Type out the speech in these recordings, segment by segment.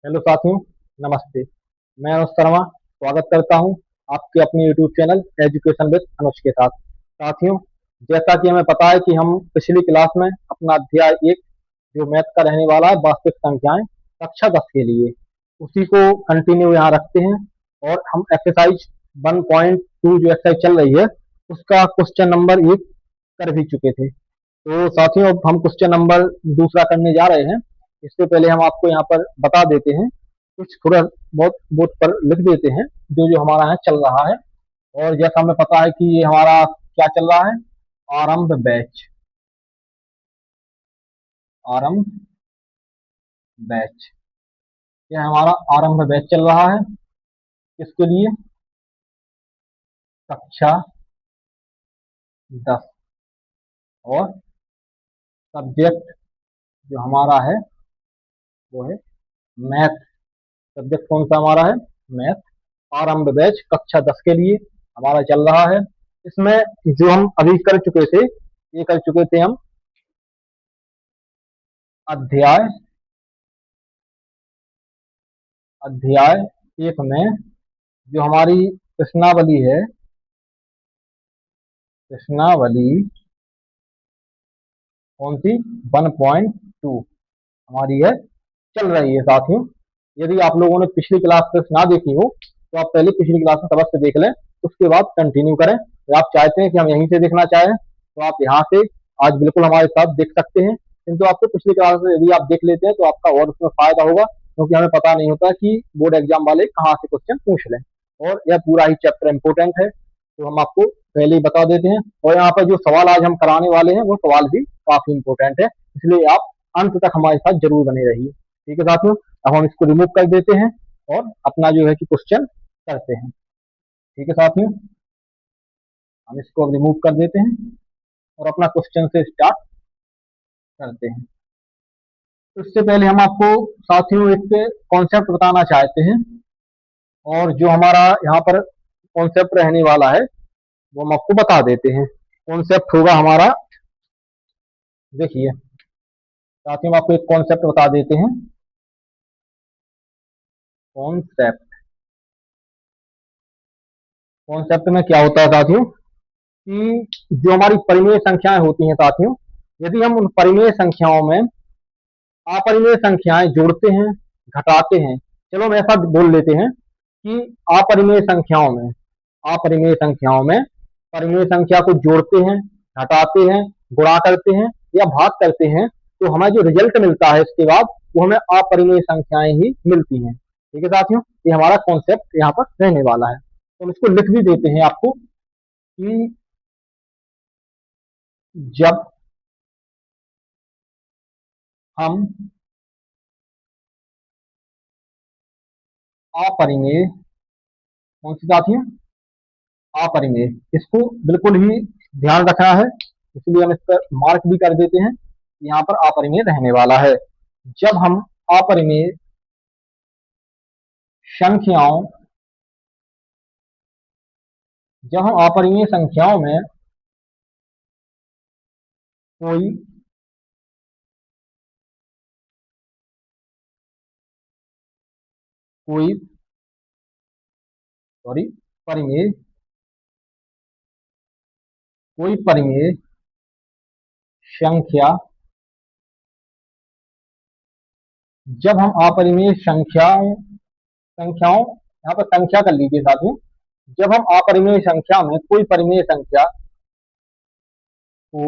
Hello साथियों, नमस्ते। मैं अनुज शर्मा स्वागत करता हूं आपके अपने यूट्यूब चैनल एजुकेशन विद अनुज के साथ। साथियों, जैसा कि हमें पता है कि हम पिछली क्लास में अपना अध्याय एक जो मैथ का रहने वाला है वास्तविक संख्याएं कक्षा 10 के लिए उसी को कंटिन्यू यहाँ रखते हैं। और हम एक्सरसाइज 1.2 जो एक्सरसाइज चल रही है उसका क्वेश्चन नंबर 1 कर भी चुके थे। तो साथियों, अब हम क्वेश्चन नंबर दूसरा करने जा रहे हैं। इससे पहले हम आपको यहाँ पर बता देते हैं, कुछ थोड़ा बहुत बोर्ड पर लिख देते हैं जो जो हमारा यहाँ चल रहा है। और जैसा हमें पता है कि ये हमारा क्या चल रहा है, आरंभ बैच। आरंभ बैच, यह हमारा आरंभ बैच चल रहा है। किसके लिए? कक्षा 10। और सब्जेक्ट जो हमारा है वो है मैथ। सब्जेक्ट कौन सा हमारा है? मैथ। आरंभ बैच कक्षा 10 के लिए हमारा चल रहा है। इसमें जो हम अभी कर चुके थे, ये कर चुके थे हम अध्याय अध्याय एक में जो हमारी प्रश्नावली है, प्रश्नावली कौन सी? 1.2 हमारी है, चल रही है। साथियों, यदि आप लोगों ने पिछली क्लास टेस्ट ना देखी हो तो आप पहले पिछली क्लास में सबक से देख लें, उसके बाद कंटिन्यू करें। अगर आप चाहते हैं कि हम यहीं से देखना चाहें तो आप यहाँ से आज बिल्कुल हमारे साथ देख सकते हैं। किंतु आपको पिछली क्लास में यदि आप देख लेते हैं तो आपका और उसमें फायदा होगा, क्योंकि हमें पता नहीं होता कि बोर्ड एग्जाम वाले कहाँ से क्वेश्चन पूछ लें। और यह पूरा ही चैप्टर इंपोर्टेंट है, तो हम आपको पहले ही बता देते हैं। और यहाँ पर जो सवाल आज हम कराने वाले हैं वो सवाल भी काफी इंपोर्टेंट है, इसलिए आप अंत तक हमारे साथ जरूर बने रहिए। ठीक है साथियों, अब हम इसको रिमूव कर देते हैं और अपना जो है कि क्वेश्चन करते हैं। ठीक है साथियों, हम इसको अब रिमूव कर देते हैं और अपना क्वेश्चन से स्टार्ट करते हैं। तो इससे पहले हम आपको साथियों एक कॉन्सेप्ट बताना चाहते हैं। और जो हमारा यहाँ पर कॉन्सेप्ट रहने वाला है वो हम आपको बता देते हैं। कॉन्सेप्ट होगा हमारा, देखिए साथियों, हम आपको एक कॉन्सेप्ट बता देते हैं। कॉन्सेप्ट कॉन्सेप्ट में क्या होता है साथियों कि जो हमारी परिमेय संख्याएं होती हैं साथियों, यदि हम उन परिमेय संख्याओं में अपरिमेय संख्याएं जोड़ते हैं, घटाते हैं। चलो हम ऐसा बोल लेते हैं कि अपरिमेय संख्याओं में परिमेय संख्या को जोड़ते हैं, घटाते हैं, गुणा करते हैं या भाग करते हैं, तो हमें जो रिजल्ट मिलता है इसके बाद वो हमें अपरिमेय संख्याएं ही मिलती हैं। ठीक है साथियों, ये हमारा कॉन्सेप्ट यहाँ पर रहने वाला है। तो हम इसको लिख भी देते हैं आपको कि जब हम अपरिमेय, कौन सी साथियों? अपरिमेय, इसको बिल्कुल ही ध्यान रखना है, इसलिए हम इस पर मार्क भी कर देते हैं कि यहाँ पर अपरिमेय रहने वाला है। जब हम अपरिमेय संख्याओं जब हम अपरिमेय संख्याओं में कोई कोई सॉरी परिमेय कोई परिमेय संख्या जब हम अपरिमेय संख्याओं यहाँ पर संख्या कर लीजिए साथियों। जब हम अपरिमेय संख्या में कोई परिमेय संख्या को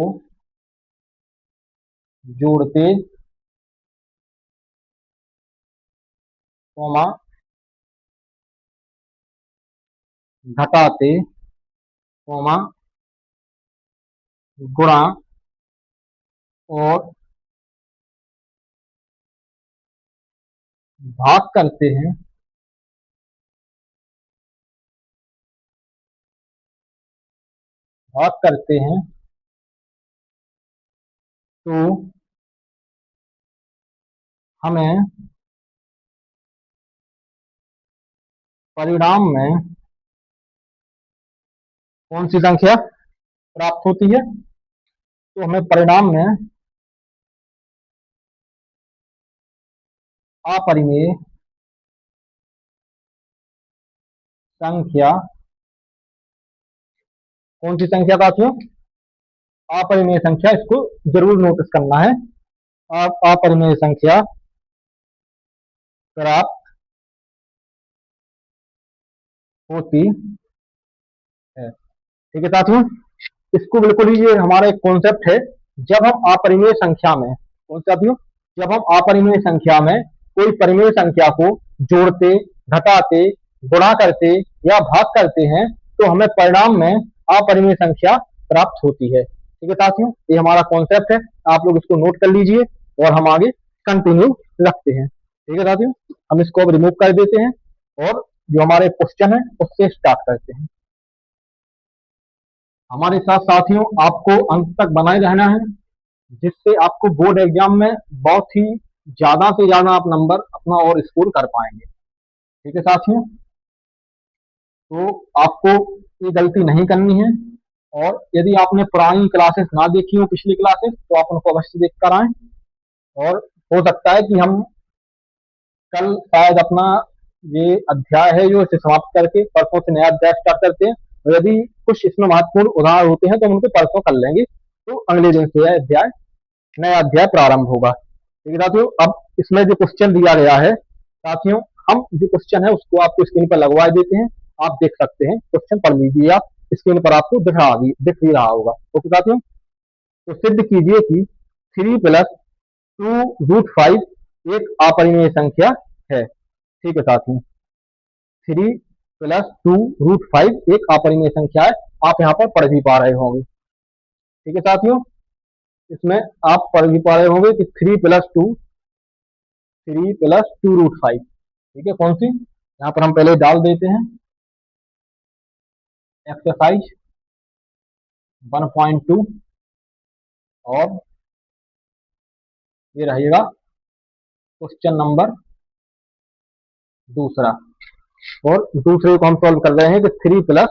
जोड़ते, कोमा घटाते, कोमा गुणा और भाग करते हैं, तो हमें परिणाम में कौन सी संख्या प्राप्त होती है? तो हमें परिणाम में अपरिमेय संख्या, कौन सी संख्या साथियों? अपरिमेय संख्या, इसको जरूर नोटिस करना है। अपरिमेय संख्या प्राप्त होती है। ठीक है साथियों, इसको बिल्कुल ही, ये हमारा एक कॉन्सेप्ट है। जब हम अपरिमेय संख्या में, कौन सा साथियों? जब हम अपरिमेय संख्या में कोई परिमेय संख्या को जोड़ते, घटाते, गुणा करते या भाग करते हैं तो हमें परिणाम में अपरिमेय संख्या प्राप्त होती है। ठीक है साथियों, ये हमारा कॉन्सेप्ट है, आप लोग इसको नोट कर लीजिए और हम आगे कंटिन्यू रखते हैं। ठीक है साथियों, हम इसको अब रिमूव कर देते हैं और जो हमारे क्वेश्चन है उससे स्टार्ट करते हैं। हमारे साथ साथियों आपको अंत तक बनाए रहना है, जिससे आपको बोर्ड एग्जाम में बहुत ही ज्यादा से ज्यादा आप नंबर अपना और स्कोर कर पाएंगे। ठीक है साथियों, तो आपको ये गलती नहीं करनी है। और यदि आपने पुरानी क्लासेस ना देखी हो, पिछली क्लासेस, तो आप उनको अवश्य देख कर आए। और हो सकता है कि हम कल शायद अपना ये अध्याय है जो इसे समाप्त करके परसों से नया अध्याय स्टार्ट करते हैं। और यदि कुछ इसमें महत्वपूर्ण उदाहरण होते हैं तो हम उनको परसों कर लेंगे, तो अगले दिन से यह अध्याय, नया अध्याय प्रारंभ होगा। ठीक है साथियों, अब इसमें जो क्वेश्चन दिया गया है साथियों, हम जो क्वेश्चन है उसको आपको स्क्रीन पर लगवा देते हैं, आप देख सकते हैं। क्वेश्चन पढ़ लीजिए, आप स्क्रीन पर आपको दिख ही रहा होगा। ओके साथियों, तो सिद्ध कीजिए कि 3 + 2√5 एक अपरिमेय संख्या है। ठीक है साथियों, 3 + 2√5 एक अपरिमेय संख्या है, आप यहाँ पर पढ़ भी पा रहे होंगे। ठीक है साथियों, इसमें आप पढ़ भी पा रहे होंगे कि 3 + 2√5। ठीक है, कौन सी, यहाँ पर हम पहले डाल देते हैं एक्सरसाइज 1.2 और ये रहेगा क्वेश्चन नंबर दूसरा। और दूसरे को हम सॉल्व कर रहे हैं कि 3 +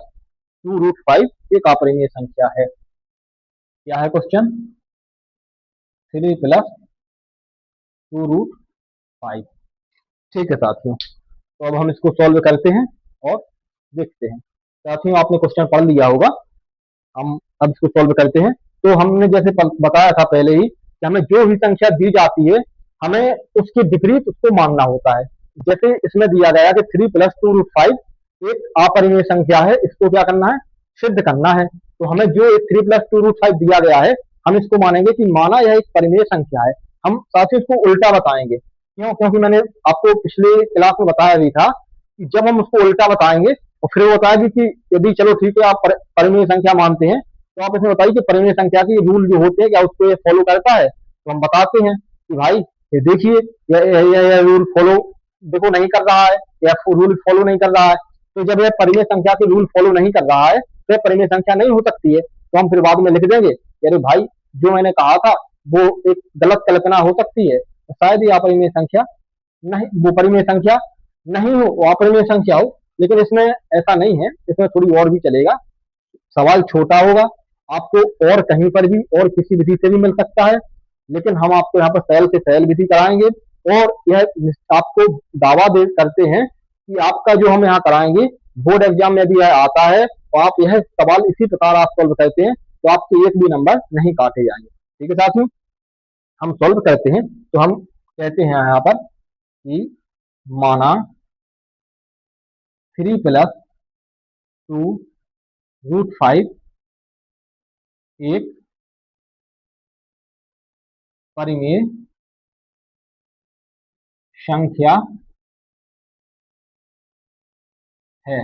2√5 एक अपरिमेय संख्या है। क्या है क्वेश्चन? 3 + 2√5। ठीक है साथियों, तो अब हम इसको सॉल्व करते हैं और देखते हैं। साथियों आपने क्वेश्चन पढ़ लिया होगा, हम अब इसको सॉल्व करते हैं। तो हमने जैसे बताया था पहले ही कि हमें जो भी संख्या दी जाती है हमें उसके विपरीत उसको मानना होता है। जैसे इसमें दिया गया कि 3 + 2√5 एक अपरिमेय संख्या है, इसको क्या करना है? सिद्ध करना है। तो हमें जो 3 + 2√5 दिया गया है, हम इसको मानेंगे कि माना यह एक परिमेय संख्या है। हम साथ ही इसको उल्टा बताएंगे, क्यों? क्योंकि मैंने आपको पिछले क्लास में बताया भी था कि जब हम उसको उल्टा बताएंगे और फिर वो बताएगी कि यदि चलो ठीक है आप परिमेय संख्या मानते हैं, तो आप इसमें बताइए कि परिमेय संख्या के रूल जो होते हैं क्या उसको ये फॉलो करता है? तो हम बताते हैं कि भाई ये देखिए यह रूल फॉलो देखो नहीं कर रहा है, या रूल फॉलो नहीं कर रहा है। तो जब यह परिमेय संख्या के रूल फॉलो नहीं कर रहा है तो यह परिमेय संख्या नहीं हो सकती है। तो हम फिर बाद में लिख देंगे अरे भाई जो मैंने कहा था वो एक गलत कल्पना हो सकती है, तो शायद ये अपरिमेय संख्या नहीं, वो परिमेय संख्या नहीं हो, वो अपरिमेय संख्या हो। लेकिन इसमें ऐसा नहीं है, इसमें थोड़ी और भी चलेगा। सवाल छोटा होगा, आपको और कहीं पर भी और किसी विधि से भी मिल सकता है, लेकिन हम आपको यहाँ पर सरल से सरल विधि कराएंगे। और यह आपको दावा दे करते हैं कि आपका जो हम यहाँ कराएंगे बोर्ड एग्जाम में भी यह आता है, तो आप यह सवाल इसी प्रकार आप सॉल्व करते हैं तो आपके एक भी नंबर नहीं काटे जाएंगे। ठीक है साथियों, हम सॉल्व करते हैं। तो हम कहते हैं यहाँ पर कि माना 3 + 2√5 एक परिमेय संख्या है।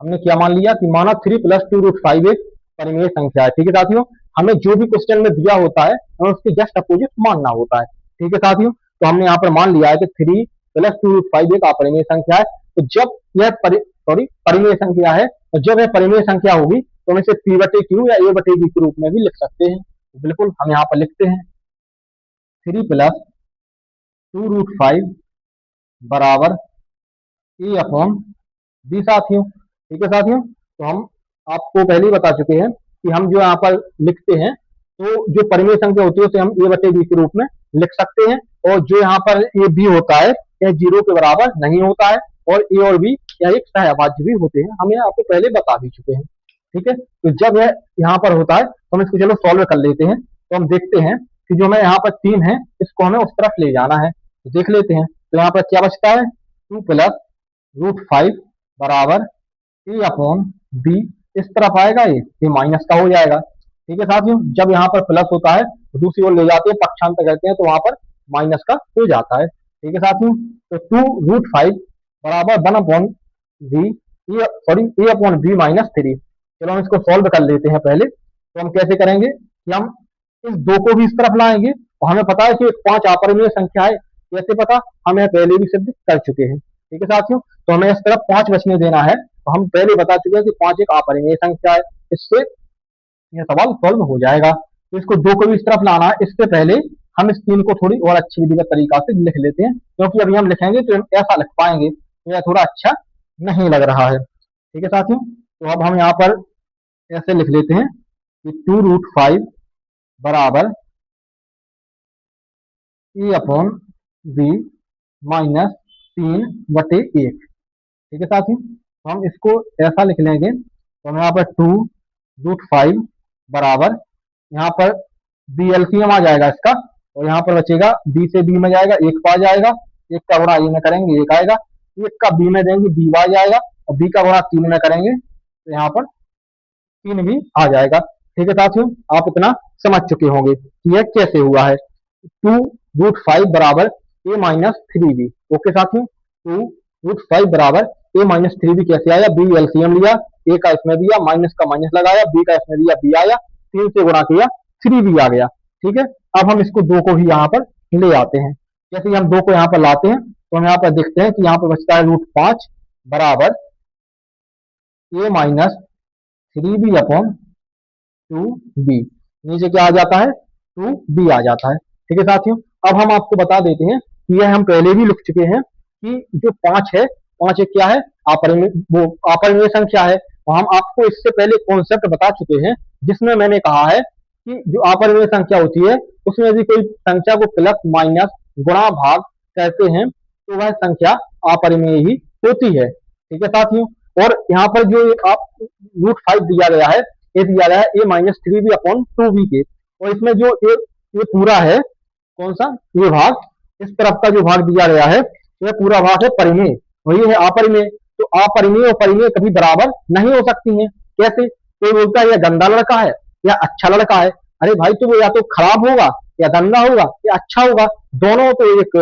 हमने क्या मान लिया कि माना 3 + 2√5 एक परिमेय संख्या है। ठीक है साथियों, हमें जो भी क्वेश्चन में दिया होता है हमें उसके जस्ट अपोजिट मानना होता है। ठीक है साथियों, तो हमने यहाँ पर मान लिया है कि 3 + 2√5 एक अपरिमेय संख्या है। तो जब यह परिमेय संख्या है, तो जब यह परिमेय संख्या होगी तो हम इसे P/Q या A/B के रूप में भी लिख सकते हैं। तो बिल्कुल हम यहाँ पर लिखते हैं 3 + 2√5 बराबर A/B साथियों। ठीक है साथियों, तो हम आपको पहले ही बता चुके हैं कि हम जो यहाँ पर लिखते हैं तो जो परिमेय संख्या होती है उसे हम A/B के रूप में लिख सकते हैं। और जो यहाँ पर ए बी होता है यह 0 के बराबर नहीं होता है, और ए और बी या एक सहअभाज्य भी होते हैं, हम ये आपको पहले बता भी चुके हैं। ठीक है, तो जब यह यहाँ पर होता है तो हम इसको चलो सॉल्व कर लेते हैं। तो हम देखते हैं कि जो हमें यहाँ पर 3 है इसको हमें उस तरफ ले जाना है, तो देख लेते हैं। तो यहाँ पर क्या बचता है, 2 प्लस रूट 5 बराबर ए अपॉन बी, इस तरफ आएगा ये माइनस का हो जाएगा। ठीक है साथियों, जब यहाँ पर प्लस होता है तो दूसरी ओर ले जाते हैं, पक्षांतर करते हैं, तो वहां पर माइनस का हो जाता है। ठीक है साथियों, तो 2 रूट 5 बराबर 1 अपॉन बी, सॉरी ए अपॉन बी माइनस 3। चलो हम इसको सॉल्व कर लेते हैं पहले। तो हम कैसे करेंगे कि हम इस 2 को भी इस तरफ लाएंगे, और हमें पता है कि 5 अपरिमेय संख्या है। कैसे पता, हमें पहले भी सिद्ध कर चुके हैं। ठीक है साथियों, तो हमें इस तरफ 5 बचने देना है, तो हम पहले बता चुके हैं कि 5 एक अपरिमेय संख्या है। इससे यह सवाल सॉल्व हो जाएगा। तो इसको 2 को भी इस तरफ लाना है। इससे पहले हम इस 3 को थोड़ी और अच्छी विधिवत तरीका से लिख लेते हैं, क्योंकि अभी हम लिखेंगे तो हम ऐसा लिख पाएंगे तो यह थोड़ा अच्छा नहीं लग रहा है। ठीक है साथियों, तो अब हम यहाँ पर ऐसे लिख लेते हैं कि 2 रूट 5 बराबर ए अपॉन बी माइनस 3/1। ठीक है साथियों, तो हम इसको ऐसा लिख लेंगे। तो हम यहाँ पर 2 रूट 5 बराबर, यहाँ पर बी एलसीएम आ जाएगा इसका, और यहाँ पर बचेगा बी से बी में जाएगा, एक पा जाएगा, एक का गुणा ए में करेंगे एक आएगा, एक का बी में देंगे बी आ जाएगा, और बी का गुणा 3 में करेंगे तो यहाँ पर 3 भी आ जाएगा। ठीक है साथियों, आप इतना समझ चुके होंगे कि यह कैसे हुआ है। 2 रूट 5 बराबर ए माइनस 3 बी। ओके साथियों, 2 रूट 5 बराबर ए माइनस 3 बी कैसे आया, बी एलसीएम लिया, ए का इसमें दिया, माइनस का माइनस लगाया, बी का इसमें दिया, बी आया, 3 से गुणा किया, 3 बी आ गया। ठीक है, अब हम इसको 2 को भी यहाँ पर ले आते हैं। जैसे ही हम 2 को यहाँ पर लाते हैं तो हम यहाँ पर देखते हैं कि यहाँ पर बचता है रूट 5 बराबर ए माइनस 3 बी अपॉन 2 बी। नीचे क्या आ जाता है, 2 बी आ जाता है। ठीक है साथियों, अब हम आपको बता देते हैं कि यह हम पहले भी लिख चुके हैं कि जो 5 है, 5 एक क्या है, अपरिमेय, वो अपरिमेय संख्या है। तो हम आपको इससे पहले कॉन्सेप्ट बता चुके हैं, जिसमें मैंने कहा है कि जो अपरिमेय संख्या होती है उसमें यदि कोई संख्या को प्लस माइनस गुणा भाग कहते हैं तो वह संख्या अपरिमेय ही होती है। ठीक है साथियों, और यहाँ पर जो आप रूट 5 दिया गया है, ये दिया गया है ए माइनस 3 बी अपॉन 2 बी के, और इसमें जो ये पूरा है, कौन सा, ये भाग, इस तरफ का जो भाग दिया गया है यह पूरा भाग है परिमेय, और ये है अपरिमेय। तो अपरिमेय और परिमेय कभी बराबर नहीं हो सकती हैं। कैसे, कोई बोलता है यह गंदा लड़का है या अच्छा लड़का है, अरे भाई तो वो या तो खराब होगा या गंदा होगा या अच्छा होगा, दोनों तो एक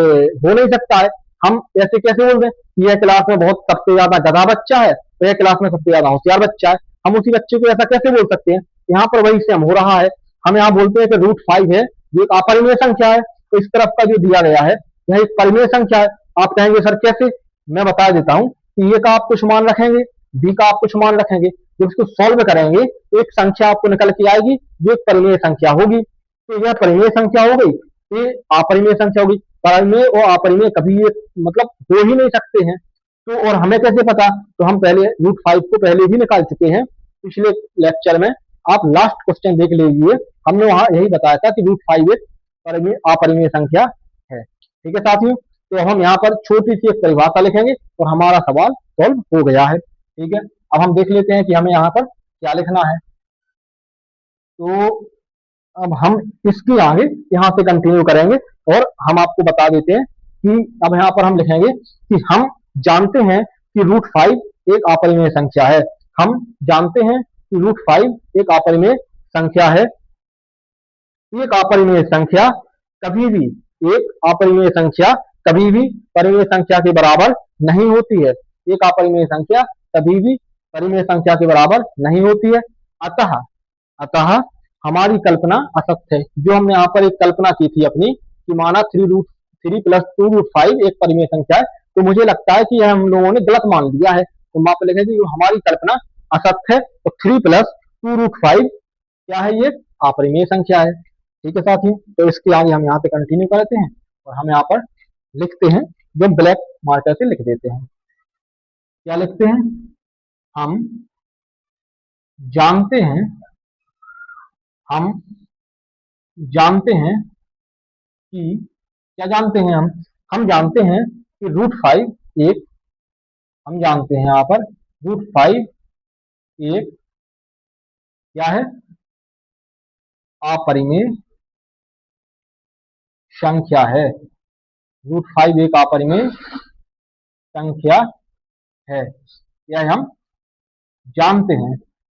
हो नहीं सकता है। हम ऐसे कैसे बोल दें कि यह क्लास में बहुत सबसे ज्यादा गधा बच्चा है तो यह क्लास में सबसे ज्यादा होशियार बच्चा है, हम उसी बच्चे को ऐसा कैसे बोल सकते हैं। यहाँ पर वही सेम हो रहा है। हम यहाँ बोलते हैं कि रूट 5 है जो एक अपरिमेय संख्या है, तो इस तरफ का जो दिया गया है यह एक परिमेय संख्या है। आप कहेंगे सर कैसे, मैं बता देता हूँ कि ए का आप कुछ मान रखेंगे, बी का आप कुछ मान रखेंगे, जब इसको सॉल्व करेंगे तो एक संख्या आपको निकल के आएगी जो एक परिमेय संख्या होगी। तो यह परिमेय संख्या हो गई, ये अपरिमेय संख्या होगी। परिमेय और अपरिमेय कभी ये मतलब हो ही नहीं सकते हैं। तो और हमें कैसे पता, तो हम पहले रूट 5 को पहले भी निकाल चुके हैं पिछले लेक्चर में। आप लास्ट क्वेश्चन देख लीजिए, हमने वहां यही बताया था कि रूट 5 एक परिमेय अपरिमेय संख्या है। ठीक है साथियों, तो हम यहाँ पर छोटी सी एक परिभाषा लिखेंगे और हमारा सवाल सॉल्व हो गया है। ठीक है, अब हम देख लेते हैं कि हमें यहाँ पर क्या लिखना है। तो अब हम इसकी आगे यहाँ से कंटिन्यू करेंगे, और हम आपको बता देते हैं कि अब यहाँ पर हम लिखेंगे कि हम जानते हैं कि रूट 5 एक अपरिमेय संख्या है। हम जानते हैं कि रूट 5 एक अपरिमेय संख्या है। एक अपरिमेय संख्या कभी भी, एक अपरिमेय संख्या कभी भी परिमेय संख्या के बराबर नहीं होती है। एक अपरिमेय संख्या कभी भी परिमेय संख्या के बराबर नहीं होती है। अतः अतः हमारी कल्पना असत्य है। जो हमने यहाँ पर एक कल्पना की थी अपनी कि माना 3 प्लस 2 रूट 5 एक परिमेय संख्या है, तो मुझे लगता है कि यह हम लोगों ने गलत मान लिया है। तो वहां पर लिखे कि हमारी कल्पना असत्य है, तो 3 प्लस 2 रूट 5 क्या है, ये अपरिमेय संख्या है। ठीक है साथियों, तो इसके आगे हम यहाँ पे कंटिन्यू करते हैं, और हम यहाँ पर लिखते हैं, जो ब्लैक मार्कर से लिख देते हैं। क्या लिखते हैं, हम जानते हैं, हम जानते हैं कि, क्या जानते हैं हम जानते हैं कि रूट 5 एक, हम जानते हैं यहाँ पर √5 एक क्या है, अपरिमेय संख्या है। √5 एक अपरिमेय संख्या है, यह हम जानते हैं।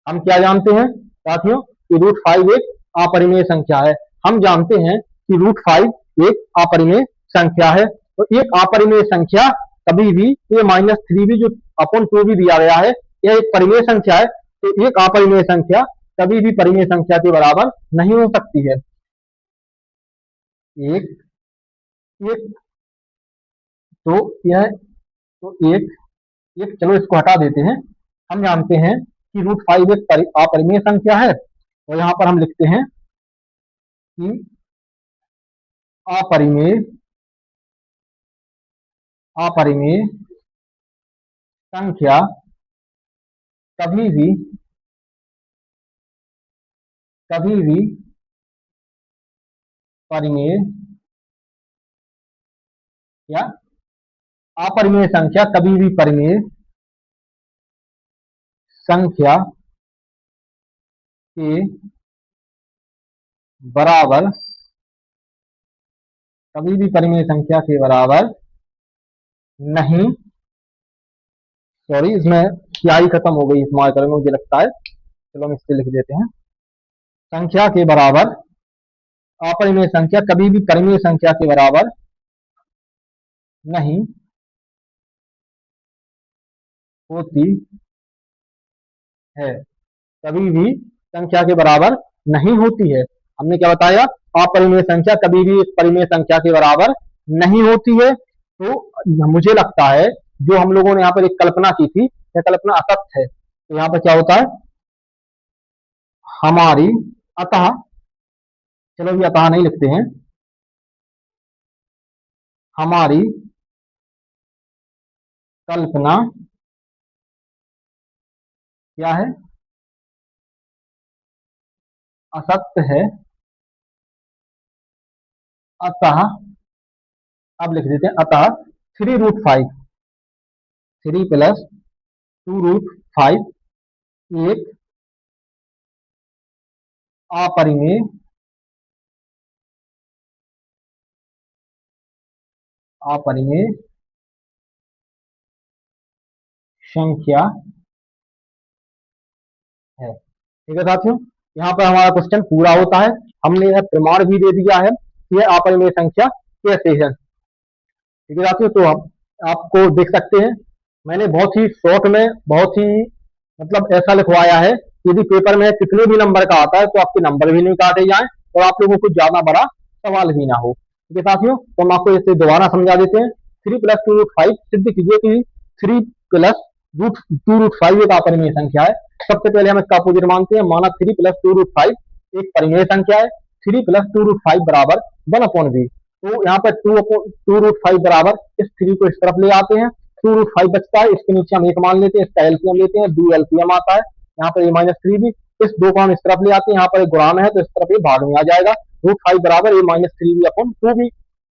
हम क्या जानते हैं साथियों कि √5 एक अपरिमेय संख्या है। हम जानते हैं कि √5 एक अपरिमेय संख्या है। तो एक अपरिमेय संख्या कभी भी a-3b जो अपॉन 2 भी दिया गया है, यह एक परिमेय संख्या है। तो एक अपरिमेय संख्या कभी भी परिमेय संख्या के बराबर नहीं हो सकती है। एक एक तो यह तो एक चलो इसको हटा देते हैं। हम जानते हैं कि √5 एक अपरिमेय संख्या है, और यहाँ पर हम लिखते हैं कि अपरिमेय अपरिमेय संख्या कभी भी परिमेय या अपरिमेय संख्या कभी भी परिमेय संख्या के बराबर कभी भी परिमेय संख्या के बराबर नहीं, सॉरी इसमें स्याही खत्म हो गई इस मार्कर में मुझे लगता है, चलो हम इससे लिख देते हैं। संख्या के बराबर अपरिमेय संख्या कभी भी परिमेय संख्या के बराबर नहीं होती है, कभी भी संख्या के बराबर नहीं होती है। हमने क्या बताया, अपरिमेय संख्या कभी भी एक परिमेय संख्या के बराबर नहीं होती है। तो मुझे लगता है जो हम लोगों ने यहाँ पर एक कल्पना की थी, यह कल्पना असत्य है। तो यहाँ पर क्या होता है, हमारी अतः, चलो अभी अतः नहीं लिखते हैं, हमारी कल्पना क्या है, असत्य है। अतः अब लिख देते हैं, अतः 3√5 3 + 2√5 एक अपरिमेय संख्या है। ठीक है साथियों, यहाँ पर हमारा क्वेश्चन पूरा होता है। हमने यह प्रमाण भी दे दिया है कि यह अपरिमेय संख्या कैसे है। ठीक है साथियों, तो आपको देख सकते हैं मैंने बहुत ही शॉर्ट में बहुत ही मतलब ऐसा लिखवाया है, यदि पेपर में कितने भी नंबर का आता है तो आपके नंबर भी नहीं काटे जाएं और आप लोगों को ज्यादा बड़ा सवाल भी ना हो। ठीक है साथियों, तो हम आपको इसे दोबारा समझा देते हैं। 3 + 2√5 सिद्ध कीजिए कि 3 + 2√5 एक अपरिमेय संख्या है। सबसे पहले हम इसका अपोजिट मानते हैं, माना 3 + 2√5 एक परिमेय संख्या है। 3 + 2√5 बराबर 1/b। तो यहाँ पर 2√5 बराबर इस 3 को इस तरफ ले आते हैं, 2√5 बचता है, इसके नीचे हम 1 मान लेते हैं, इसका एलसीएम लेते हैं, 2 एलसीएम आता है। यहाँ पर a-3 भी, इस 2 को हम इस तरफ ले आते हैं, यहाँ पर एक गुणान है तो इस तरफ ये भाग में आ जाएगा। √5 बराबर a-3b/2 भी।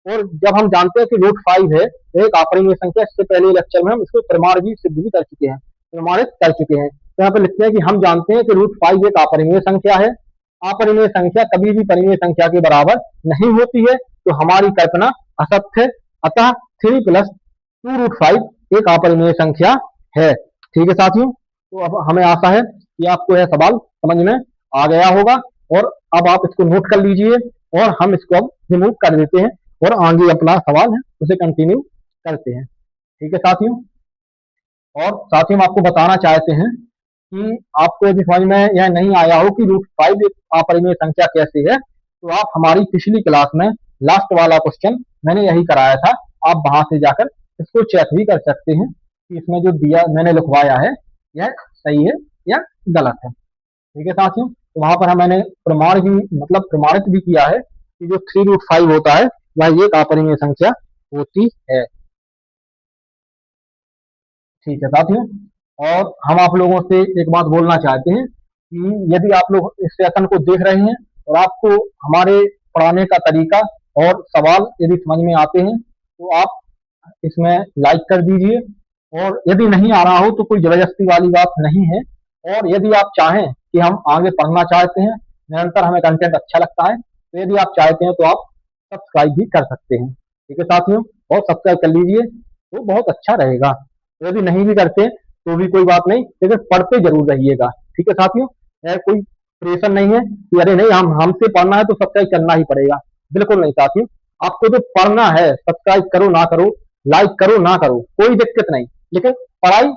और जब हम जानते हैं कि √5 है एक अपरिमेय संख्या, इससे पहले लेक्चर में हम इसको प्रमाण भी सिद्ध भी कर चुके हैं, प्रमाणित कर चुके हैं। तो यहाँ पर लिखते हैं कि हम जानते हैं कि √5 एक अपरिमेय संख्या है। अपरिमेय संख्या कभी भी परिमेय संख्या के बराबर नहीं होती है, तो हमारी कल्पना असत्य है। अतः 3 + 2√5 एक अपरिमेय संख्या है। ठीक है साथियों, तो अब हमें आशा है कि आपको यह सवाल समझ में आ गया होगा, और अब आप इसको नोट कर लीजिए और हम इसको अब रिमूव कर देते हैं और आगे अपना सवाल है उसे कंटिन्यू करते हैं। ठीक है साथियों, और साथियों हम आपको बताना चाहते हैं कि आपको यदि समझ में यह नहीं आया हो कि √5 एक अपरिमेय संख्या कैसे है, तो आप हमारी पिछली क्लास में लास्ट वाला क्वेश्चन मैंने यही कराया था, आप वहां से जाकर इसको चेक भी कर सकते हैं कि इसमें जो दिया मैंने लिखवाया है यह सही है या गलत है। ठीक है साथियों, तो वहां पर मैंने प्रमाण भी मतलब प्रमाणित भी किया है कि जो 3√5 होता है वह एक अपरिमेय संख्या होती है। ठीक है साथियों, और हम आप लोगों से एक बात बोलना चाहते हैं कि यदि आप लोग इस सेशन को देख रहे हैं और आपको हमारे पढ़ाने का तरीका और सवाल यदि समझ में आते हैं तो आप इसमें लाइक कर दीजिए और यदि नहीं आ रहा हो तो कोई जबरदस्ती वाली बात नहीं है। और यदि आप चाहें कि हम आगे पढ़ना चाहते हैं, निरंतर हमें कंटेंट अच्छा लगता है, तो यदि आप चाहते हैं तो आप सब्सक्राइब भी कर सकते हैं। ठीक है साथियों, और सब्सक्राइब कर लीजिए तो बहुत अच्छा रहेगा। तो यदि नहीं भी करते तो भी कोई बात नहीं, लेकिन पढ़ते जरूर रहिएगा। ठीक है साथियों, कोई प्रेशर नहीं है कि अरे नहीं हम हमसे पढ़ना है तो सब्सक्राइब करना ही पड़ेगा। बिल्कुल नहीं साथियों, आपको जो पढ़ना है सब्सक्राइब करो ना करो, लाइक करो ना करो, कोई दिक्कत नहीं, लेकिन पढ़ाई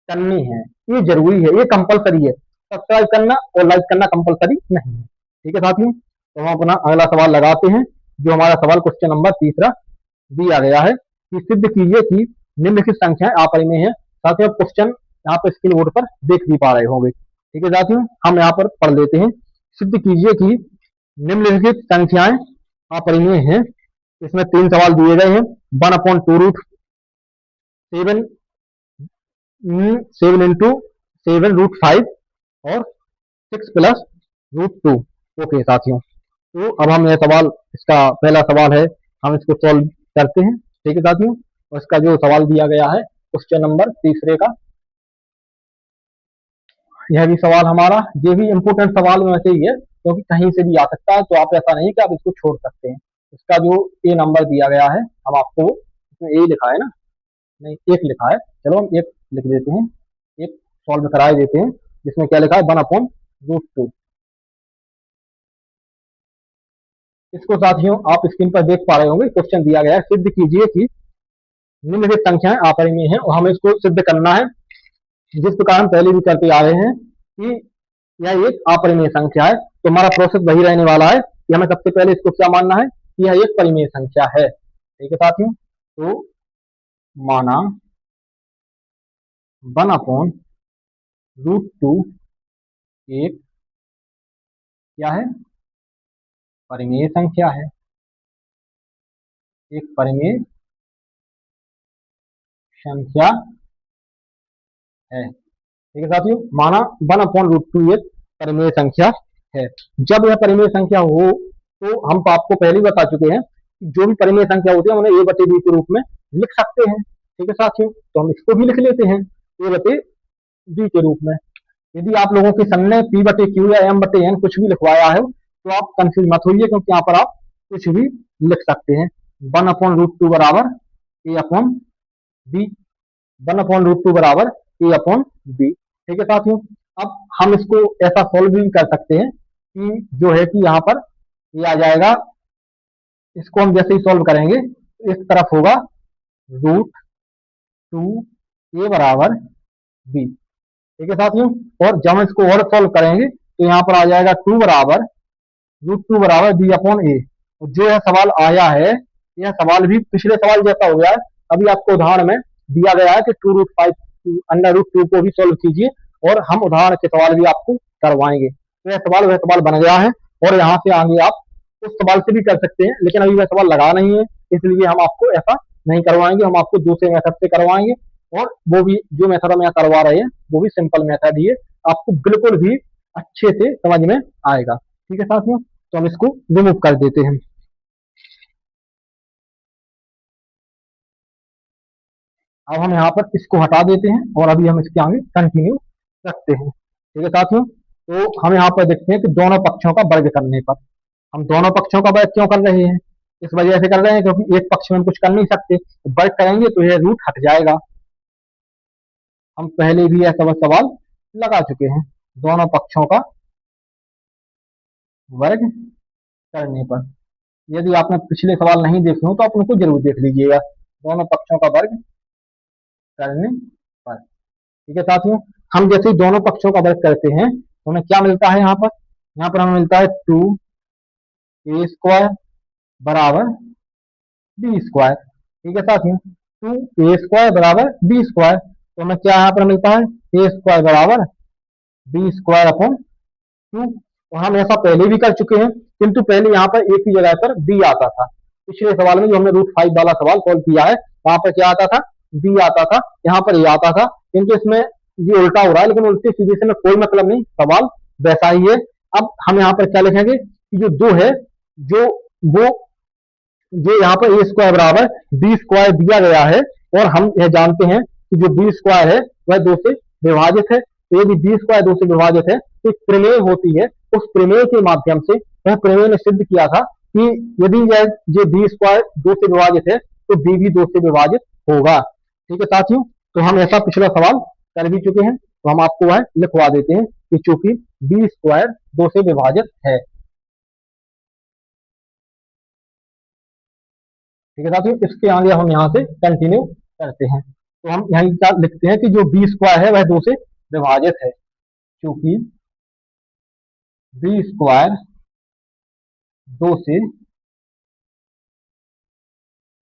करनी है, ये जरूरी है, ये कंपलसरी है। सब्सक्राइब करना और लाइक करना कंपलसरी नहीं है। ठीक है साथियों, तो हम अपना अगला सवाल लगाते हैं। जो हमारा सवाल क्वेश्चन नंबर तीसरा दिया गया है कि सिद्ध कीजिए कि निम्नलिखित संख्याएं आपरिमेय है। साथियों क्वेश्चन यहाँ पर स्क्रीन बोर्ड पर देख भी पा रहे होंगे। ठीक है साथियों, हम यहाँ पर पढ़ लेते हैं। सिद्ध कीजिए कि निम्नलिखित संख्याएं अपरिमेय हैं। इसमें 3 सवाल दिए गए हैं। 1/2√7, 7 into 7 √5 और 6 + √2। ओके साथियों, तो अब हम यह सवाल, इसका पहला सवाल है, हम इसको सॉल्व करते हैं। ठीक है साथियों, और इसका जो सवाल दिया गया है क्वेश्चन नंबर तीसरे का, यह भी सवाल हमारा, ये भी इम्पोर्टेंट सवाल में से ही है, क्योंकि कहीं से भी आ सकता है, तो आप ऐसा नहीं कि आप इसको छोड़ सकते हैं। इसका जो ए नंबर दिया गया है, हम आपको इसमें ए लिखा है ना, नहीं एक लिखा है, चलो हम एक लिख देते हैं, एक सॉल्व कराए देते हैं, जिसमें क्या लिखा है 1/√2। इसको साथियों आप स्क्रीन पर देख पा रहे होंगे। क्वेश्चन दिया गया है सिद्ध कीजिए कि निम्नलिखित संख्याएं आपरिमेय हैं, और हमें इसको सिद्ध करना है। जिस प्रकार हम पहले भी करते आ रहे हैं कि यह एक अपरिमेय संख्या है, तो हमारा प्रोसेस वही रहने वाला है कि हमें सबसे पहले इसको क्या मानना है कि यह एक परिमेय संख्या है। ठीक है साथियों, तो माना 1/√2 एक क्या है, परिमेय संख्या है, एक परिमेय संख्या है। ठीक है साथियों, माना 1/√2 एक परिमेय संख्या है। जब यह परिमेय संख्या हो, तो हम तो आपको पहले ही बता चुके हैं, जो भी परिमेय संख्या होती है उन्हें a/b के रूप में लिख सकते हैं। ठीक है साथियों, तो हम इसको भी लिख लेते हैं a/b के रूप में। यदि आप लोगों के सामने p/q या m/n कुछ भी लिखवाया है, तो आप कंफ्यूज मत होइए, क्योंकि यहाँ पर आप कुछ भी लिख सकते हैं। 1/√2 बराबर a/b, 1/√2 बराबर a/b। ठीक है साथियों, अब हम इसको ऐसा सोल्व भी कर सकते हैं कि जो है कि यहाँ पर ये आ जाएगा, इसको हम जैसे ही सोल्व करेंगे तो इस तरफ होगा √2 a बराबर b। ठीक है साथियों, और जब हम इसको और सोल्व करेंगे तो यहाँ पर आ जाएगा √2 बराबर b/a। जो यह सवाल आया है, यह सवाल भी पिछले सवाल जैसा हो गया है। अभी आपको उदाहरण में दिया गया है कि 2√2 को भी सोल्व कीजिए, और हम उदाहरण के सवाल भी आपको करवाएंगे। तो यह सवाल वह सवाल बन गया है, और यहाँ से आगे आप उस सवाल से भी कर सकते हैं, लेकिन अभी वह सवाल लगा नहीं है, इसलिए हम आपको ऐसा नहीं करवाएंगे, हम आपको दूसरे मेथड से करवाएंगे। और वो भी जो मेथड हम यहाँ करवा रहे हैं वो भी सिंपल मेथड ही है, आपको बिल्कुल भी अच्छे से समझ में आएगा। ठीक है साथियों, तो हम इसको रिमूव कर देते हैं। अब हम यहाँ पर इसको हटा देते हैं, और अभी हम इसके आगे कंटिन्यू रखते हैं। ठीक है साथियों, तो हम यहाँ पर देखते हैं कि दोनों पक्षों का वर्ग करने पर, हम दोनों पक्षों का वर्ग क्यों कर रहे हैं, इस वजह से कर रहे हैं क्योंकि एक पक्ष में हम कुछ कर नहीं सकते, वर्ग करेंगे तो यह रूट हट जाएगा। हम पहले भी ऐसा सवाल लगा चुके हैं, दोनों पक्षों का वर्ग करने पर। यदि आपने पिछले सवाल नहीं देखे हो तो आप उनको जरूर देख लीजिएगा, दोनों पक्षों का वर्ग करने पर। ठीक है साथियों, हम जैसे ही दोनों पक्षों का वर्ग करते हैं तो हमें क्या मिलता है, यहाँ पर हमें मिलता है 2a² बराबर b²। ठीक है साथियों, 2a² बराबर b², तो हमें क्या यहाँ पर मिलता है a² बराबर b²/2। और हम ऐसा पहले भी कर चुके हैं, किंतु पहले यहाँ पर एक ही जगह पर b आता था। पिछले सवाल में जो हमने √5 वाला सवाल सॉल्व किया है, वहां पर क्या आता था, b आता था, यहाँ पर a आता था, किंतु इसमें ये उल्टा हो रहा है, लेकिन उल्टे सीधे से में कोई मतलब नहीं, सवाल वैसा ही है। अब हम यहाँ पर क्या लिखेंगे कि जो 2 है, जो वो जो यहाँ पर a² बराबर b² दिया गया है, और हम यह जानते हैं कि जो बी स्क्वायर है वह 2 से विभाजित है। तो यदि बी स्क्वायर 2 से विभाजित है तो एक प्रमेय होती है, उस प्रमेय के माध्यम से वह प्रमेय ने सिद्ध किया था कि यदि ये बी स्क्वायर 2 से विभाजित है तो बी भी 2 से विभाजित होगा। ठीक है साथियों, तो हम ऐसा पिछला सवाल कर भी चुके हैं, तो हम आपको वह लिखवा देते हैं कि चूंकि बी स्क्वायर 2 से विभाजित है। ठीक है साथियों, इसके आगे हम यहाँ से कंटिन्यू करते हैं। तो हम यहाँ क्या लिखते हैं कि जो बी स्क्वायर है वह 2 से विभाजित है, क्योंकि बी स्क्वायर 2 से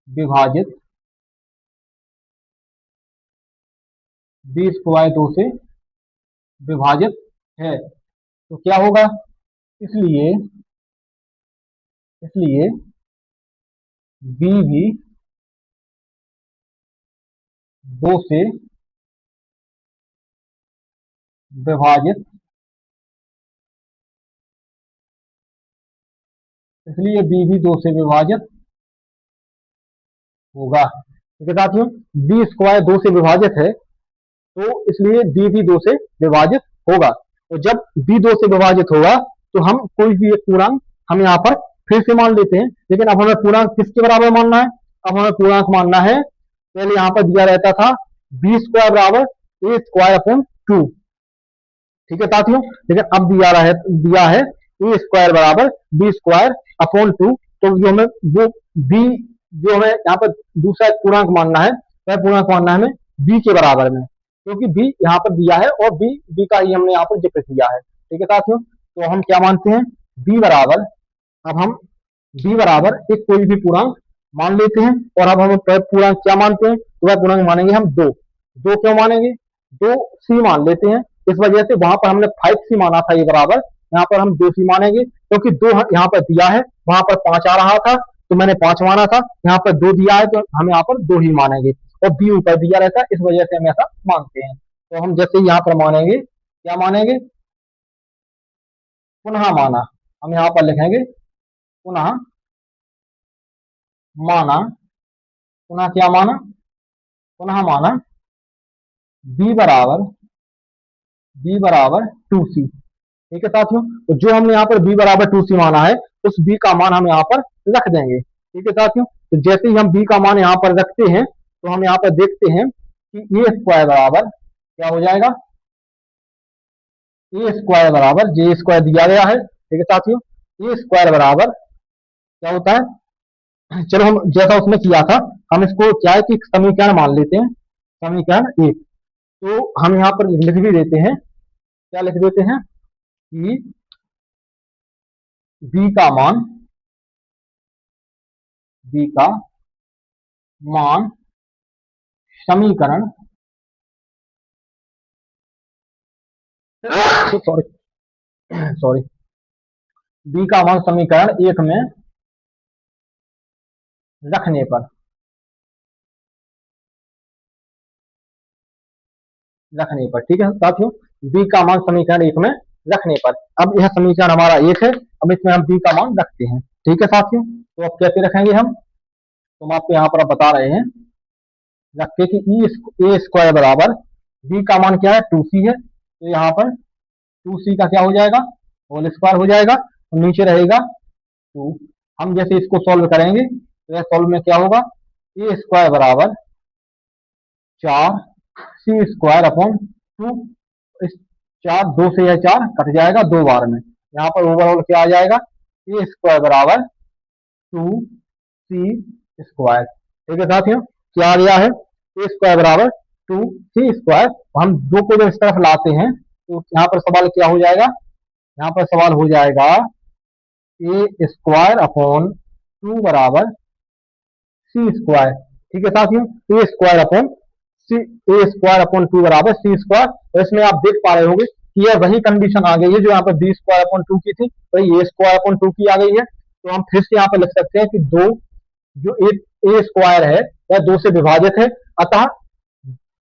विभाजित, बी स्क्वायर 2 से विभाजित है, तो क्या होगा, इसलिए इसलिए बी भी 2 से विभाजित, इसलिए बी भी 2 से विभाजित होगा। ठीक है साथियों, बी स्क्वायर 2 से विभाजित है तो इसलिए बी भी 2 से विभाजित होगा। और जब बी 2 से विभाजित होगा तो हम कोई भी एक पूर्णांक हम यहाँ पर फिर से मान लेते हैं, लेकिन अब हमें पूर्णांक किसके बराबर मानना है, अब हमें पूर्णांक मानना है, पहले यहाँ पर दिया रहता था बी स्क्वायर बराबर ए स्क्वायर अपॉन 2। ठीक है साथियों, लेकिन अब दिया है ए स्क्वायर बराबर बी स्क्वायर अपॉन 2। तो जो हमें वो बी, जो हमें यहाँ पर दूसरा एक पूर्णांक मानना है, वह पूर्णांक मानना है हमें बी के बराबर में, क्योंकि बी यहाँ पर दिया है और बी का ही हमने यहाँ पर जिक्र किया है। ठीक है साथियों, तो हम क्या मानते हैं, बी बराबर, अब हम बी बराबर एक कोई भी पूर्णांक मान लेते हैं, और अब हम पूर्णांक क्या मानते हैं, तो वह पूर्णांक मानेंगे हम 2। 2 क्यों मानेंगे, 2 सी मान लेते हैं, इस वजह से वहां पर हमने 5 सी माना था ये बराबर, यहाँ पर हम 2 सी मानेंगे, क्योंकि 2 यहाँ पर दिया है, वहां पर 5 आ रहा था तो मैंने 5 माना था, यहाँ पर 2 दिया है तो हम यहाँ पर 2 ही मानेंगे, और बी ऊपर दिया रहता है, इस वजह से हम ऐसा मानते हैं। तो हम जैसे यहाँ पर मानेंगे, क्या मानेंगे, पुनः माना, हम यहाँ पर लिखेंगे पुनः माना, पुनः क्या माना, पुनः माना बी बराबर 2c। ठीक है साथियों, तो जो हमने यहाँ पर बी बराबर 2c माना है उस बी का मान हम यहाँ पर रख देंगे। ठीक है साथियों, तो जैसे ही हम बी का मान यहाँ पर रखते हैं तो हम यहाँ पर देखते हैं कि ए स्क्वायर बराबर क्या हो जाएगा, ए स्क्वायर बराबर जे स्क्वायर दिया गया है। ठीक है साथियों, ए स्क्वायर बराबर क्या होता है, चलो हम जैसा उसमें किया था हम इसको क्या है कि समीकरण मान लेते हैं, समीकरण 1। तो हम यहाँ पर लिख भी देते हैं, क्या लिख देते हैं कि बी का मान, बी का मान समीकरण सॉरी सॉरी बी का मान समीकरण 1 में रखने पर, ठीक है साथियों, बी का मान समीकरण 1 में रखने पर, अब यह समीकरण हमारा 1 है, अब इसमें हम बी का मान रखते हैं। ठीक है साथियों, तो अब कैसे रखेंगे हम, तो हम आपको यहाँ पर बता रहे हैं, रख के कि ए स्क्वायर बराबर बी का मान क्या है 2c है, तो यहाँ पर 2c का क्या हो जाएगा, होल स्क्वायर हो जाएगा, तो नीचे रहेगा 2। हम जैसे इसको सॉल्व करेंगे तो यह सॉल्व में क्या होगा, ए स्क्वायर बराबर 4c स्क्वायर अपॉन 2, इस 4 2 से यह 4 कट जाएगा 2 बार में, यहाँ पर ओवरऑल क्या आ जाएगा, ए स्क्वायर बराबर 2c स्क्वायर। ठीक है साथियों, क्या आ गया है, ए स्क्वायर बराबर 2c स्क्वायर। हम 2 को जब इस तरफ लाते हैं तो यहाँ पर सवाल क्या हो जाएगा, यहाँ पर सवाल हो जाएगा ए स्क्वायर अपॉन 2 बराबर सी स्क्वायर। ठीक है साथियों, ए स्क्वायर अपॉन सी, ए स्क्वायर अपॉन 2 बराबर सी स्क्वायर। तो इसमें आप देख पा रहे होंगे कि यह वही कंडीशन आ गई है जो यहाँ पर बी स्क्वायर अपॉन 2 की थी, वही ए स्क्वायर अपॉन 2 की आ गई है। तो हम फिर से यहाँ पर लिख सकते हैं कि 2 जो ए स्क्वायर है वह 2 से विभाजित है, अतः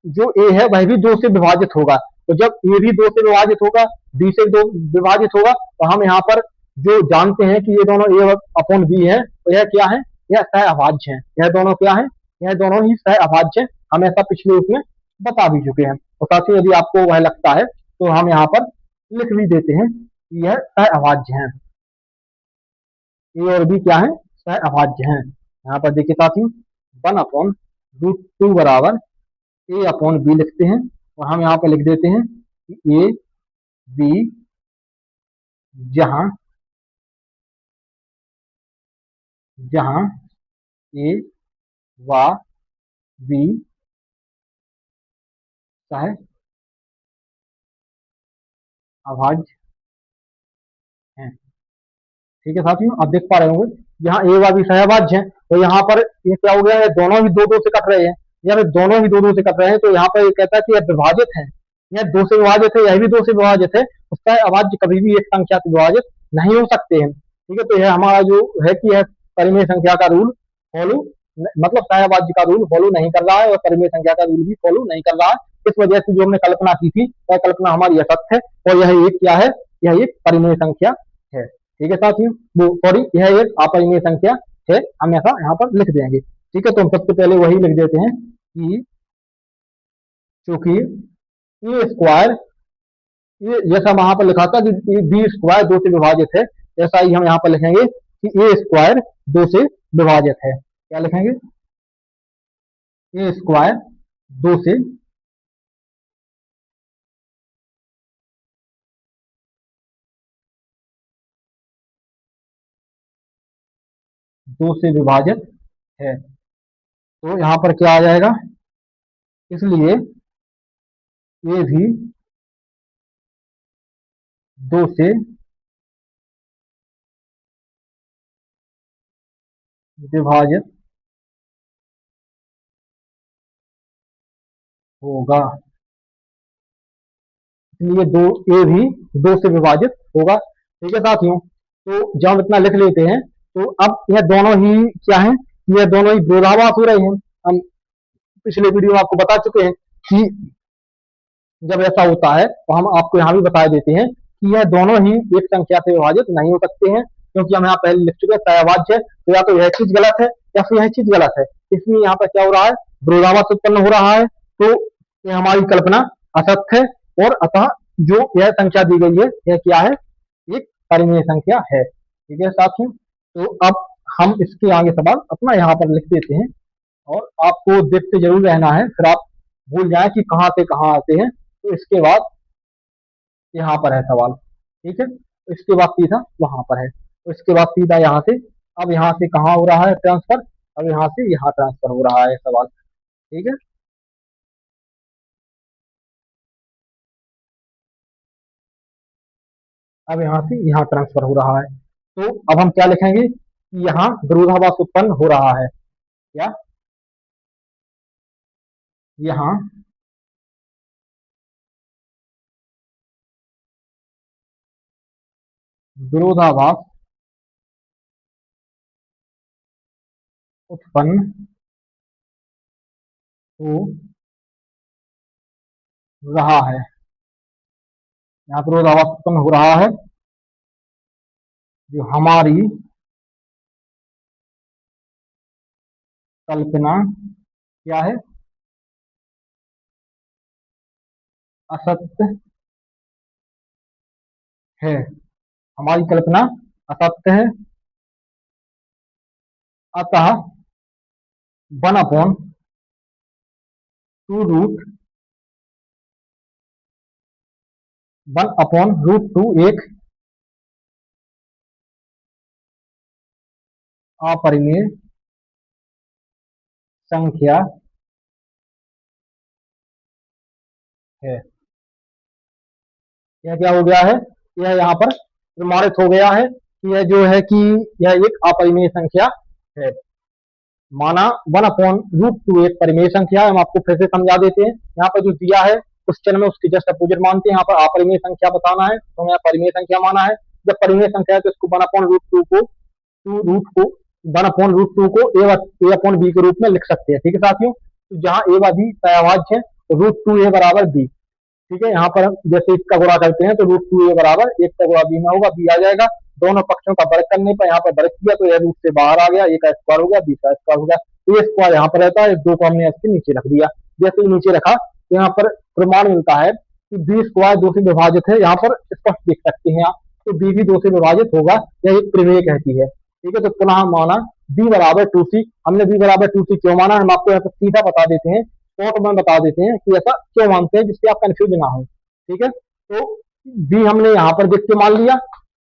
जो ए है वह भी 2 से विभाजित होगा। तो जब ए भी 2 से विभाजित होगा, बी से 2 विभाजित होगा, तो हम यहाँ पर जो जानते हैं कि ये दोनों ए अपॉन बी है, तो यह क्या है, यह सह अभाज्य है, यह दोनों क्या है, यह दोनों ही सह अभाज्य है। हम ऐसा पिछले उसमें बता भी चुके हैं। और साथियों यदि आपको वह लगता है तो हम यहाँ पर लिख भी देते हैं कि यह सहअभाज्य हैं। ए और बी क्या है, सहअभाज्य हैं। यहाँ पर देखिए साथियों, 1/√2 बराबर ए अपॉन बी लिखते हैं, और हम यहाँ पर लिख देते हैं कि ए बी, जहां जहां ए व बी सहअभाज्य हैं। ठीक है साथियों, आप देख पा रहे होंगे यहाँ ए व बी सहअभाज्य हैं, तो यहाँ पर ये क्या हो गया है, दोनों ही दो दो से कट रहे हैं। यहाँ पे दोनों ही दो दो से कट रहे हैं, तो यहाँ पर ये कहता है कि यह विभाजित है, यह दो से विभाजित है, यह भी दो से विभाजित है। उसका अभाज्य कभी भी एक संख्या से विभाजित नहीं हो सकते हैं। ठीक है, तो यह हमारा जो है कि यह परिमेय संख्या का रूल फॉलो, मतलब सहअभाज्य का रूल फॉलो नहीं कर रहा है, और परिमेय संख्या का रूल भी फॉलो नहीं कर रहा है। इस वजह से जो हमने कल्पना की थी वह कल्पना हमारी असत्य है, और यह एक क्या है, यह एक परिमेय संख्या है। ठीक है साथियों, वो सॉरी, यह एक अपरिमेय संख्या है, हम ऐसा यहाँ पर लिख देंगे। ठीक है, तो हम सबसे पहले वही लिख देते हैं कि चूंकि ए स्क्वायर, ये जैसा वहां पर लिखा था कि बी स्क्वायर दो से विभाजित है, ऐसा ही हम यहाँ पर लिखेंगे कि ए स्क्वायर दो से विभाजित है। क्या लिखेंगे, ए स्क्वायर दो से विभाजित है। तो यहाँ पर क्या आ जाएगा, इसलिए ए भी दो से विभाजित होगा, इसलिए दो, ए भी दो से विभाजित होगा। ठीक है साथियों, तो जब हम इतना लिख लेते हैं, तो अब यह दोनों ही क्या है, यह दोनों ही विरोधाभास हो रहे हैं। हम पिछले वीडियो में आपको बता चुके हैं कि जब ऐसा होता है तो हम आपको यहाँ भी बता देते हैं कि यह दोनों ही एक संख्या से विभाजित नहीं हो सकते हैं, क्योंकि हम यहाँ पहले लिख चुके हैं सहअभाज्य है, तो या तो यह चीज गलत है या फिर यह चीज गलत है। इसलिए यहाँ पर क्या हो रहा है, विरोधाभास उत्पन्न हो रहा है, तो ये हमारी कल्पना असत्य है, और अतः जो यह संख्या दी गई है यह क्या है, एक परिमेय संख्या है। ठीक है साथियों, तो अब हम इसके आगे सवाल अपना यहाँ पर लिख देते हैं, और आपको देखते जरूर रहना है, फिर आप भूल जाए कि कहाँ से कहाँ आते हैं। तो इसके बाद यहाँ पर है सवाल। ठीक है, तो इसके बाद सीधा वहां पर है, तो इसके बाद सीधा यहाँ से, अब यहाँ से कहाँ हो रहा है ट्रांसफर, अब यहाँ से यहाँ ट्रांसफर हो रहा है सवाल। ठीक है, अब यहाँ से यहाँ ट्रांसफर हो रहा है, तो अब हम क्या लिखेंगे कि यहाँ विरोधाभास उत्पन्न हो रहा है। क्या, यहाँ विरोधाभास उत्पन्न हो रहा है, यहाँ विरोधाभास उत्पन्न हो रहा है, जो हमारी कल्पना क्या है, असत्य है, हमारी कल्पना असत्य है। अतः 1/√2 एक अपरिमेय संख्या है। यह क्या हो गया है, यह यहाँ पर प्रमाणित हो गया है कि यह जो है कि यह एक अपरिमेय संख्या है। माना 1/√2 एक परिमेय संख्या है। हम आपको फिर से समझा देते हैं, यहाँ पर जो दिया है क्वेश्चन में उसकी जस्ट अपोजिट मानते हैं। यहाँ पर अपरिमेय संख्या बताना है, तो हमें परिमेय संख्या माना है। जब परिमेय संख्या है तो इसको 1/√2 को रूट को 1/√2 को ए अपॉन बी के रूप में लिख सकते हैं। ठीक है साथियों, तो जहाँ ए व बी सहअभाज्य है, तो √2 ए बराबर बी। ठीक है, यहाँ पर हम जैसे इसका गुणा करते हैं तो √2 ए बराबर एक का गुणा बी में होगा, बी आ जाएगा। दोनों पक्षों का वर्ग करने पर यहाँ पर वर्ग किया तो यह रूट से बाहर आ गया, ए का स्क्वायर हो गया, बी का स्क्वायर हो गया। ए स्क्वायर यहाँ पर रहता है, दो को हमने इसके नीचे रख दिया। जैसे ही नीचे रखा तो यहाँ पर प्रमाण मिलता है कि बी स्क्वायर 2 से विभाजित है, यहाँ पर स्पष्ट देख सकते हैं आप, तो बी भी 2 से विभाजित होगा, यह एक प्रमेय कहती है। ठीक है, तो पुनः हम माना बी बराबर 2c। हमने बी बराबर 2c क्यों माना, हम आपको यहाँ पर सीधा बता देते हैं, शॉर्ट में बता देते हैं कि ऐसा क्यों मानते हैं, जिससे आप कंफ्यूज ना हो। ठीक है, तो बी हमने यहाँ पर देख के मान लिया,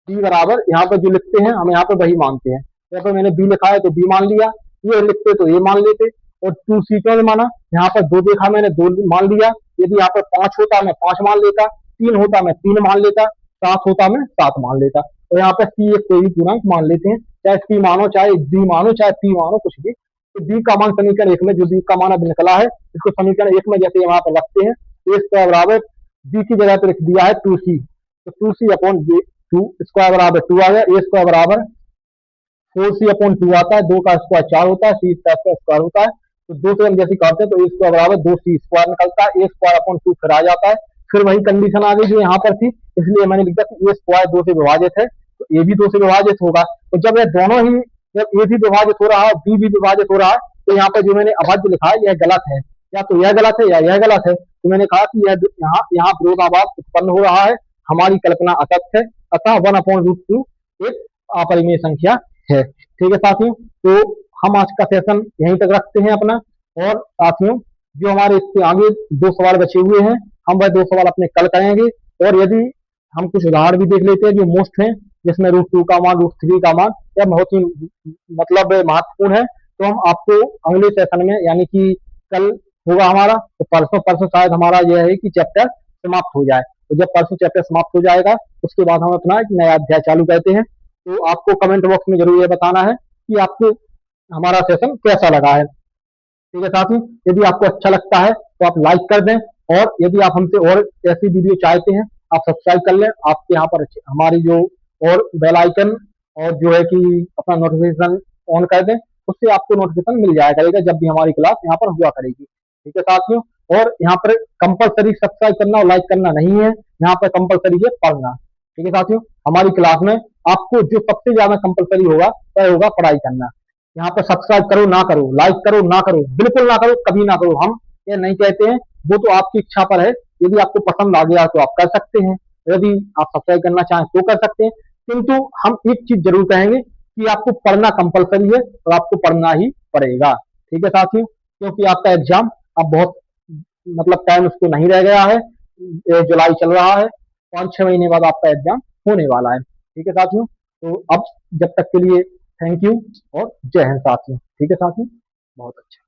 बी बराबर यहाँ पर जो लिखते हैं हम यहाँ पर वही मानते हैं। यहाँ पर मैंने बी लिखा है तो बी मान लिया, ये लिखते तो ये मान लेते। और 2c क्यों नहीं माना, यहाँ पर 2 देखा मैंने 2 मान लिया, यदि यहाँ पर 5 होता मैं 5 मान लेता, 3 होता मैं 3 मान लेता, 7 होता मैं 7 मान लेता। और यहाँ पर सी एक कोई भी पूर्णांक मान लेते हैं, चाहे सी मानो, चाहे डी मानो, चाहे पी मानो, कुछ भी। तो बी का मान समीकरण 1 में, जो बी का मान अब निकला है, इसको समीकरण 1 में जैसे यहाँ पर रखते हैं, ए स्क्वायर बराबर बी की जगह पर लिख दिया है 2c, तो 2c अपॉन 2 स्क्वायर बराबर 2 आ गया, ए स्क्वायर बराबर 4c अपॉन 2 आता है, 2 का स्क्वायर 4 होता है, सी का स्क्वायर होता है, तो 2 से हम जैसे काटते हैं तो ए स्क्वायर बराबर 2c स्क्वायर निकलता है, ए स्क्वायर अपॉन 2 फिर आ जाता है। फिर वही कंडीशन आ गई जो यहाँ पर थी, इसलिए मैंने लिखा कि ए स्क्वायर 2 से विभाजित है, तो ए भी 2 से विभाजित होगा। तो जब ये दोनों ही, जब ए भी विभाजित हो रहा है, बी भी विभाजित हो रहा है, तो यहाँ पर जो मैंने अभाज्य लिखा है यह गलत है, या तो यह गलत है या यह गलत है। तो मैंने कहा कि यह यहाँ यहाँ विरोधाभास उत्पन्न हो रहा है, हमारी कल्पना असत्य है, अतः 1/√2 एक अपरिमेय संख्या है। ठीक है साथियों, तो हम आज का सेशन यहीं तक रखते हैं अपना। और साथियों, जो हमारे इसके आगे 2 सवाल बचे हुए हैं, हम वह 2 सवाल अपने कल करेंगे। और यदि हम कुछ उदाहरण भी देख लेते हैं जो मोस्ट हैं, जिसमें √2 का मान, √3 का मान, यह बहुत ही मतलब महत्वपूर्ण है, तो हम आपको अगले सेशन में, यानी कि कल होगा हमारा, तो परसों परसों शायद हमारा यह है कि चैप्टर समाप्त हो जाए। तो जब परसों चैप्टर समाप्त हो जाएगा, उसके बाद हम अपना एक नया अध्याय चालू करते हैं। तो आपको कमेंट बॉक्स में जरूर ये बताना है कि आपको हमारा सेशन कैसा लगा है। ठीक है साथियों, यदि आपको अच्छा लगता है तो आप लाइक कर दें, और यदि आप हमसे और ऐसी वीडियो चाहते हैं, आप सब्सक्राइब कर लें। आपके यहाँ पर हमारी जो और बेल आइकन और जो है कि अपना नोटिफिकेशन ऑन कर दें, उससे आपको नोटिफिकेशन मिल जाया करेगा जब भी हमारी क्लास यहाँ पर हुआ करेगी। ठीक है साथियों, और यहाँ पर कंपलसरी सब्सक्राइब करना और लाइक करना नहीं है, यहाँ पर कंपलसरी है पढ़ना। ठीक है साथियों, हमारी क्लास में आपको जो सबसे ज्यादा कंपलसरी होगा वह होगा पढ़ाई करना। यहाँ पर सब्सक्राइब करो ना करो, लाइक करो ना करो, बिल्कुल ना करो, कभी ना करो, हम ये नहीं कहते हैं, वो तो आपकी इच्छा पर है। यदि आपको पसंद आ गया तो आप कर सकते हैं, यदि आप सब्सक्राइब करना चाहें तो कर सकते हैं, किंतु हम एक चीज जरूर कहेंगे कि आपको पढ़ना कंपलसरी है और आपको पढ़ना ही पड़ेगा। ठीक है साथियों, क्योंकि आपका एग्जाम अब बहुत मतलब टाइम उसको नहीं रह गया है, जुलाई चल रहा है, 5-6 महीने बाद आपका एग्जाम होने वाला है। ठीक है साथियों, तो अब जब तक के लिए थैंक यू और जय हिंद साथियों। ठीक है साथियों, बहुत अच्छा।